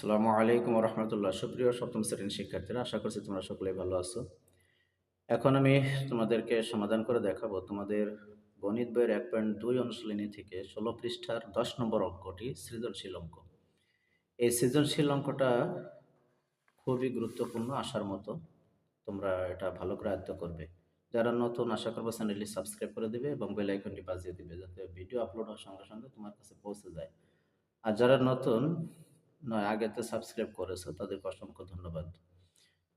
আসসালামু আলাইকুম রহমতুল্লাহ। সুপ্রিয় সপ্তম শ্রেণীর শিক্ষার্থীরা, আশা করছি তোমরা সকলেই ভালো আছো। এখন আমি তোমাদেরকে সমাধান করে দেখাবো তোমাদের গণিত বইয়ের 1.2 অনুশীলনী থেকে 16 পৃষ্ঠার 10 নম্বর অঙ্কটি সৃজনশীল অঙ্ক। এই সৃজনশীল অঙ্কটা খুবই গুরুত্বপূর্ণ, আসার মতো। তোমরা এটা ভালো করে আয়ত্ত করবে। যারা নতুন, আশা করবো চ্যানেলটি সাবস্ক্রাইব করে দিবে এবং বেল আইকনটি বাজিয়ে দিবে, যাতে ভিডিও আপলোড হওয়ার সঙ্গে সঙ্গে তোমার কাছে পৌঁছে যায়। আর যারা নতুন নয়, আগে তো সাবস্ক্রাইব করেছো, তাদেরকে অসংখ্য ধন্যবাদ।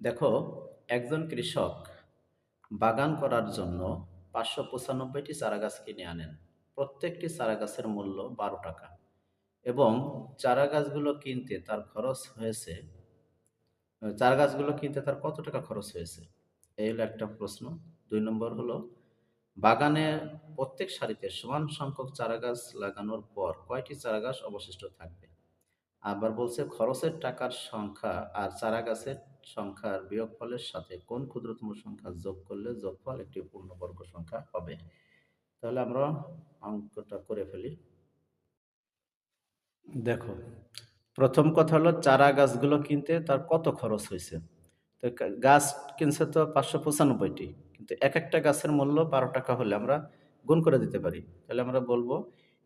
দেখো, একজন কৃষক বাগান করার জন্য 595টি চারাগাছ কিনে আনেন। প্রত্যেকটি চারাগাছের মূল্য 12 টাকা এবং চারাগাছগুলো কিনতে তার খরচ হয়েছে চারাগাছগুলো কিনতে তার কত টাকা খরচ হয়েছে? এই হলো একটা প্রশ্ন। 2 নম্বর হলো, বাগানে প্রত্যেক সারিতে সমান সংখ্যক চারাগাছ লাগানোর পর কয়টি চারাগাছ অবশিষ্ট থাকবে? আবার বলছে, খরচের টাকার সংখ্যা আর চারাগাছের সংখ্যার বিয়োগফলের সাথে কোন ক্ষুদ্রতম সংখ্যা যোগ করলে যোগফল একটি পূর্ণবর্গ সংখ্যা হবে? তাহলে আমরা অঙ্কটা করে ফেলি। দেখো, প্রথম কথা হলো, চারা গাছগুলো কিনতে তার কত খরচ হয়েছে। তো গাছ কিনছে তো 595টি, কিন্তু এক একটা গাছের মূল্য 12 টাকা হলে আমরা গুণ করে দিতে পারি। তাহলে আমরা বলবো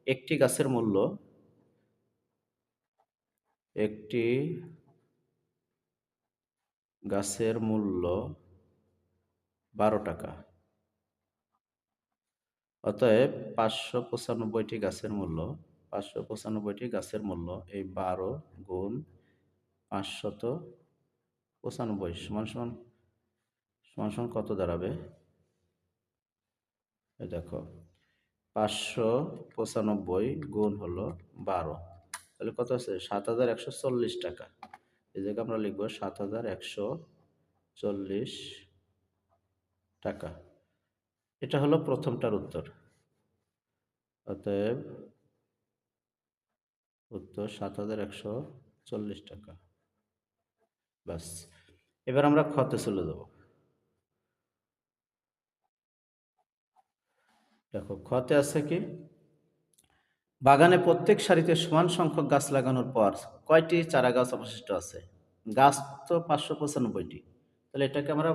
একটি গাছের মূল্য একটি গাছের মূল্য 12 টাকা। অতএব 595টি গাছের মূল্য এই 12 গুণ 595 সমান সমান সমান সমান কত দাঁড়াবে? এই দেখো, 595 গুণ হলো 12, তাহলে কত আছে? 7,140 টাকা। এই জায়গায় আমরা লিখবো 7,140 টাকা। এটা হলো প্রথমটার উত্তর। অতএব উত্তর 7,140 টাকা। ব্যাস, এবার আমরা খতে চলে যাব। দেখো, খতে আছে কি, বাগানে প্রত্যেক সারিতে সমান সংখ্যক গাছ লাগানোর পর কয়টি চারা গাছ অবশিষ্ট আছে? গাছ তো 595টি, তাহলে এটাকে আমরা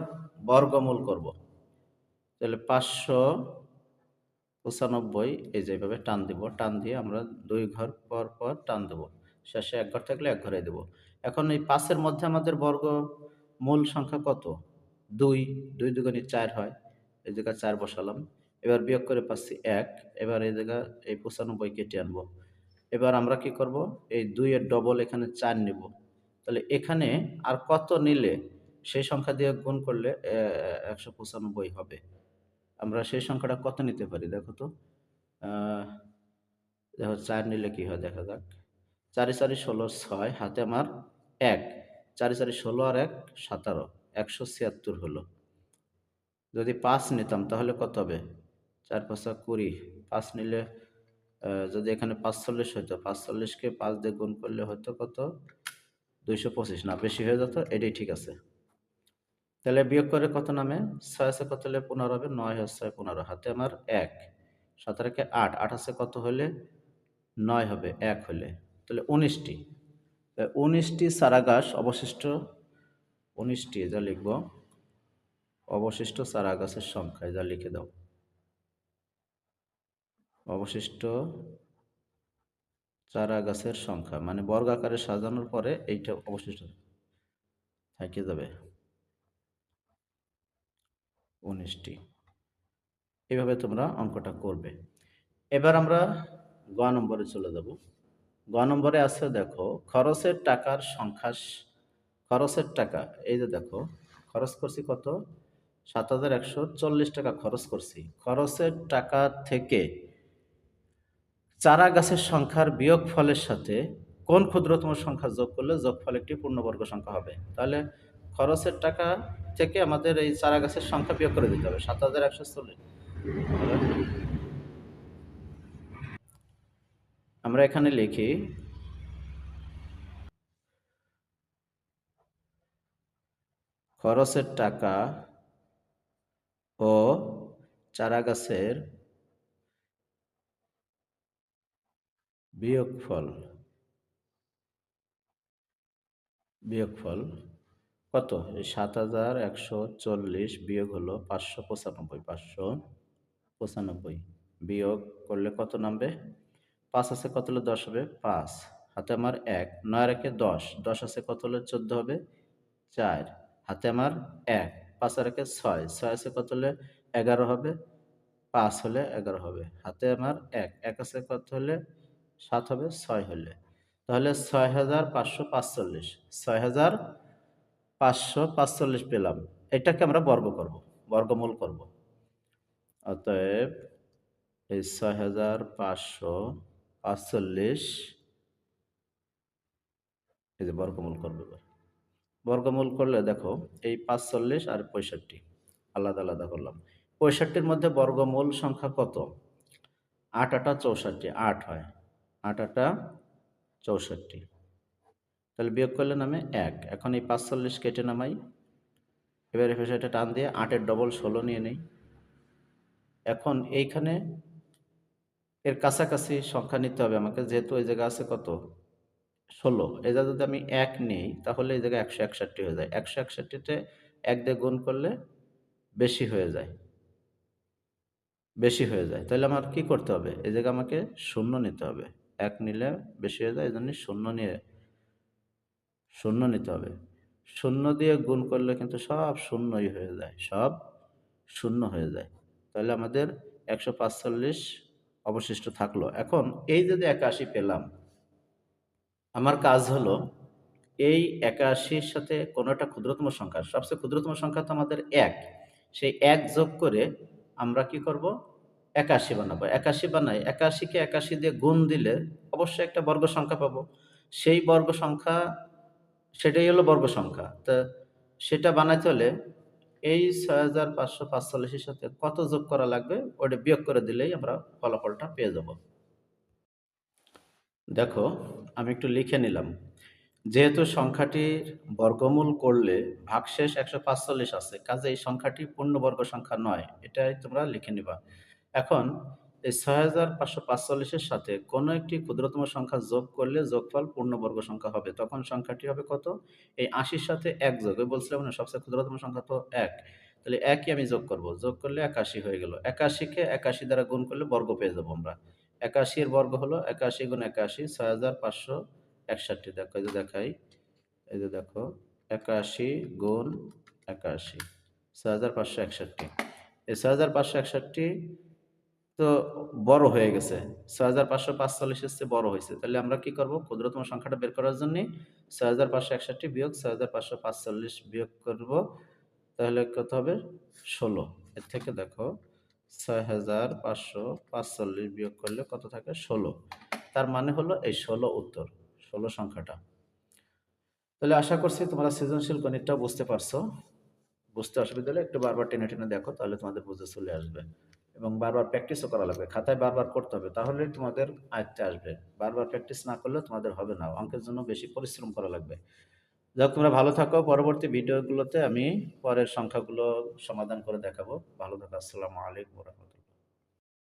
বর্গমূল করব। তাহলে 595, এই যে এইভাবে টান দিব, টান দিয়ে আমরা 2 ঘর পর পর টান দেব, শেষে 1 ঘর থাকলে 1 ঘরে দেব। এখন এই 5-এর মধ্যে আমাদের বর্গমূল সংখ্যা কত? 2। 2 দুগুণে 4 হয়, এই জায়গায় 4 বসালাম। এবার বিয়োগ করে পাচ্ছি 1। এবার এই জায়গায় এই 95 কেটে আনবো। এবার আমরা কি করব? এই 2 এর ডবল এখানে 4 নিব। তাহলে এখানে আর কত নিলে সেই সংখ্যা দিয়ে গুণ করলে 195 হবে? আমরা সেই সংখ্যাটা কত নিতে পারি দেখো তো। আহ, দেখো, 4 নিলে কি হয় দেখা যাক। 4 4 16, 6 হাতে আমার 1, 4 4 16 আর 1 17, 176 হলো। যদি 5 নিতাম তাহলে কত হবে? 4 5 20, 5 নিলে যদি এখানে 45 হতো, 45কে 5 দিয়ে গুণ করলে হতো কত? 225। না, বেশি হয়ে যেত, এটাই ঠিক আছে। তাহলে বিয়োগ করে কত নামে? 6 আছে কত হলে 15 হবে? 9 আর 6 15, হাতে আমার 1, 7 আর 8, 8 আছে কত হলে 9 হবে 1 হলে, তাহলে 19টি। 19টি চারাগাছ অবশিষ্ট, 19টি যা লিখব, অবশিষ্ট চারাগাছের সংখ্যা যা লিখে দাও। অবশিষ্ট চারাগাছের সংখ্যা মানে বর্গাকারে সাজানোর পরে এইটা অবশিষ্ট থেকে যাবে 19টি। এইভাবে তোমরা অঙ্কটা করবে। এবার আমরা গ নম্বরে চলে যাব। গ নম্বরে আছে, দেখো, খরচের টাকার সংখ্যা। খরচের টাকা, এই যে দেখো, খরচ করছি কত? 7,140 টাকা খরচ করছি। খরচের টাকা থেকে চারা গাছের সংখ্যার বিয়োগ ফলের সাথে কোন ক্ষুদ্রতম সংখ্যা যোগ করলে যোগফল একটি পূর্ণবর্গ সংখ্যা হবে? তাহলে খরচের টাকা থেকে আমাদের এই চারা গাছের সংখ্যা বিয়োগ করে দিতে হবে 7,140। আমরা এখানে লিখি, খরচের টাকা ও চারাগাছের বিয়োগফল বিয়োগফল কত? এই ৭,১৪০ বিয়োগ হলো ৫৯৫, ৫৯৫ বিয়োগ করলে কত নামবে? ৫ আছে কত হলে ১০ হবে? ৫। হাতে আমার ১, ৯ আর একে ১০, ১০ আছে কত হলে ১৪ হবে? ৪। হাতে আমার ১, ৫ আর একে ৬, ৬ আছে কত হলে ১১ হবে? ৫ হলে ১১ হবে। হাতে আমার ১, ১ আছে কত হলে ৭ হবে? ৬ হলে। তাহলে ৬,৫৪৫, ৬,৫৪৫ পেলাম। এটাকে আমরা বর্গ করব, বর্গমূল করব। অতএব এই ৬,৫৪৫ এই যে বর্গমূল করব এবার। বর্গমূল করলে দেখো এই ৪৫ আর ৬৫ আলাদা, আলাদা করলাম। ৬৫ র মধ্যে বর্গমূল সংখ্যা কত? ৮ ৮ ৬৪, ৮ হয়। ৮ ৮ ৬৪। তাহলে বিয়োগ করলে নামে ১। এখন এই ৪৫ কেটে নামাই। এবার এ পাশে একটা টান দিয়ে ৮ এর ডবল ১৬ নিয়ে নেই। এখন এইখানে এর কাছাকাছি সংখ্যা নিতে হবে আমাকে, যেহেতু এই জায়গায় আছে কত? ১৬। এই জায়গায় যদি আমি ১ নেই তাহলে এই জায়গায় ১৬১ হয়ে যায়। ১৬১ তে ১ দিয়ে গুণ করলে বেশি হয়ে যায়, বেশি হয়ে যায়। তাহলে আমার কি করতে হবে? এই জায়গায় আমাকে শূন্য নিতে হবে। ১ নিলে বেশি হয়ে যায়, এজন্য শূন্য নিতে হবে। শূন্য দিয়ে গুণ করলে কিন্তু সব শূন্যই হয়ে যায়, সব শূন্য হয়ে যায়। তাহলে আমাদের ১৪৫ অবশিষ্ট থাকলো। এখন এই যে ৮১ পেলাম, আমার কাজ হলো এই ৮১ র সাথে কোনো একটা ক্ষুদ্রতম সংখ্যা, সবচেয়ে ক্ষুদ্রতম সংখ্যা তো আমাদের ১। সেই ১ যোগ করে আমরা কি করব? ৮১ বানাবো। ৮১ বানাই, ৮১ কে ৮১ দিয়ে গুণ দিলে অবশ্যই একটা বর্গ সংখ্যা পাবো। সেই বর্গ সংখ্যা, সেটাই হলো বর্গ সংখ্যা। তা সেটা বানাইতে হলে এই ৬৫৪৫ এর সাথে কত যোগ করা লাগবে? ওটা বিয়োগ করে দিলেই আমরা ফলাফলটা পেয়ে যাব। দেখো, আমি একটু লিখে নিলাম। যেহেতু সংখ্যাটির বর্গমূল করলে ভাগশেষ ১৪৫ আছে, কাজেই এই সংখ্যাটি পূর্ণবর্গ সংখ্যা নয়। এটাই তোমরা লিখে নিবা। এখন এই ৬৫৪৫ এর সাথে কোনো একটি ক্ষুদ্রতম সংখ্যা যোগ করলে যোগফল পূর্ণবর্গ সংখ্যা হবে। তখন সংখ্যাটি হবে কত? এই ৮০ র সাথে ১ যোগ। ওই বলছিলাম না সবচেয়ে ক্ষুদ্রতম সংখ্যা তো ১। তাহলে ১ ই আমি যোগ করব। যোগ করলে ৮১ হয়ে গেল। ৮১ কে ৮১ দ্বারা গুণ করলে বর্গ পেয়ে যাবো আমরা। ৮১ এর বর্গ হলো ৮১ গুণ ৮১, ৬৫৬১। দেখো এই যে দেখাই। এই যে দেখো ৮১ গুণ ৮১, ৬৫৬১। এই ৬৫৬১ তো বড় হয়ে গেছে। ৬৫৪৫ এর চেয়ে বড় হইছে। তাহলে আমরা কি করব? ক্ষুদ্রতম সংখ্যাটা বের করার জন্যে ৬৫৬১ বিয়োগ ৬৫৪৫ বিয়োগ করব। তাহলে কত হবে? ১৬। এর থেকে দেখো ৬৫৪৫ বিয়োগ করলে কত থাকে? ১৬। তার মানে হলো এই ১৬ উত্তর। ১৬ সংখ্যাটা। তাহলে আশা করছি তোমরা সৃজনশীল গণিতটাও বুঝতে পারছো। বুঝতে অসুবিধা হলে একটু বারবার টেনে, টেনে দেখো, তাহলে তোমাদের বুঝে চলে আসবে। এবং বারবার প্র্যাকটিসও করা লাগবে। খাতায় বারবার করতে হবে। তাহলেই তোমাদের আয়ত্তে আসবে। বারবার প্র্যাকটিস না করলে তোমাদের হবে না। অঙ্কের জন্য বেশি পরিশ্রম করা লাগবে। যাই হোক, তোমরা ভালো থাকো। পরবর্তী ভিডিওগুলোতে আমি পরের সংখ্যাগুলো সমাধান করে দেখাবো। ভালো থাকো। আসসালামু আলাইকুম ওয়া রাহমাতুল্লাহ।